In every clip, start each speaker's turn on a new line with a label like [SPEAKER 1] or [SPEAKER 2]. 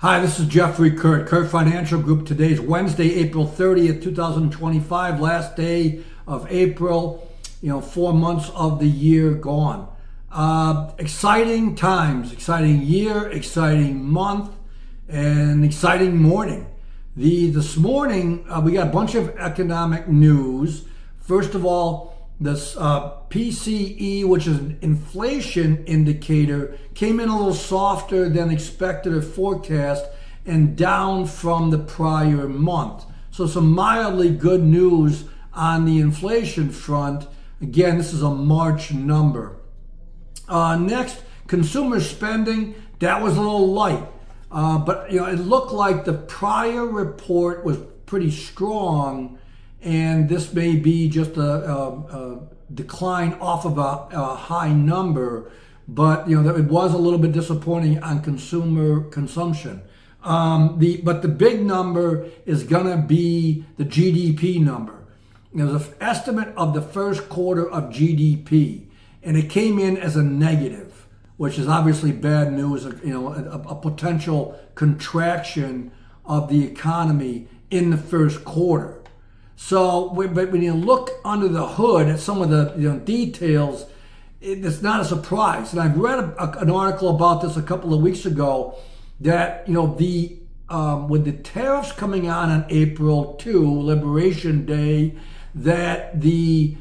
[SPEAKER 1] Hi, this is Jeffrey Kurt Financial Group. Today's Wednesday, April 30th, 2025, last day of April. 4 months of the year gone. Exciting times, exciting year, exciting month, and exciting morning. This morning, we got a bunch of economic news. First of all, this PCE, which is an inflation indicator, came in a little softer than expected or forecast and down from the prior month. So some mildly good news on the inflation front. Again, this is a March number. Next, consumer spending, that was a little light. But it looked like the prior report was pretty strong, and this may be just a decline off of a high number, but it was a little bit disappointing on consumer consumption. But the big number is gonna be the GDP number. There's an estimate of the first quarter of GDP, and it came in as a negative, which is obviously bad news. A potential contraction of the economy in the first quarter. So, but when you look under the hood at some of the details, it's not a surprise. And I've read an article about this a couple of weeks ago that with the tariffs coming on April 2, Liberation Day, that the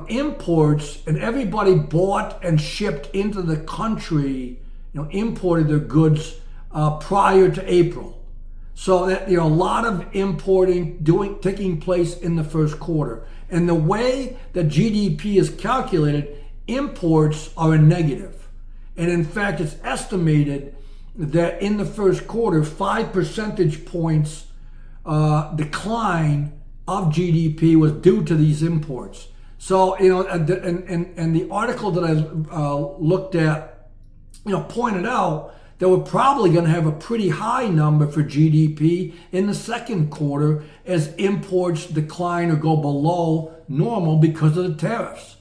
[SPEAKER 1] imports and everybody bought and shipped into the country, imported their goods prior to April. So that a lot of importing taking place in the first quarter. And the way that GDP is calculated, imports are a negative. And in fact, it's estimated that in the first quarter, 5 percentage points decline of GDP was due to these imports. So, and the article that I looked at, pointed out that we're probably going to have a pretty high number for GDP in the second quarter as imports decline or go below normal because of the tariffs.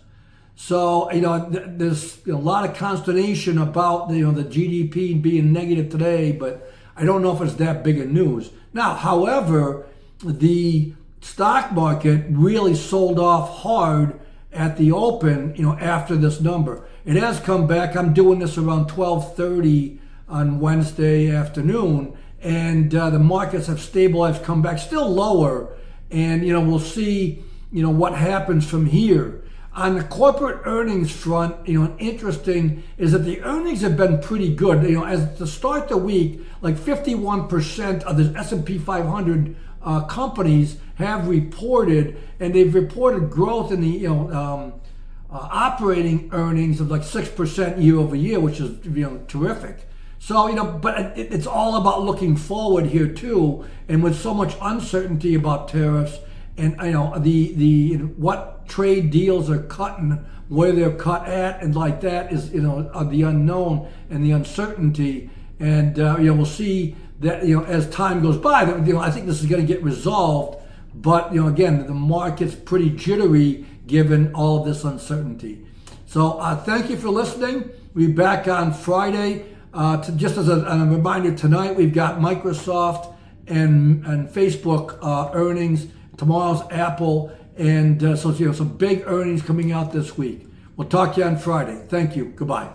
[SPEAKER 1] So, there's a lot of consternation about the GDP being negative today, but I don't know if it's that big of news. Now, however, the stock market really sold off hard at the open, after this number. It has come back. I'm doing this around 12:30 on Wednesday afternoon, and the markets have stabilized, come back, still lower, and we'll see what happens from here. On the corporate earnings front, interesting is that the earnings have been pretty good. As to start the week, like 51% of the S&P 500 companies have reported, and they've reported growth in the operating earnings of like 6% year over year, which is terrific. So, but it's all about looking forward here too, and with so much uncertainty about tariffs and the what trade deals are cutting, where they're cut at, and like that is the unknown and the uncertainty, and we'll see that as time goes by. I think this is going to get resolved, but again, the market's pretty jittery given all of this uncertainty. So thank you for listening. We'll be back on Friday. Just as a reminder, tonight we've got Microsoft and Facebook earnings. Tomorrow's Apple, and so some big earnings coming out this week. We'll talk to you on Friday. Thank you. Goodbye.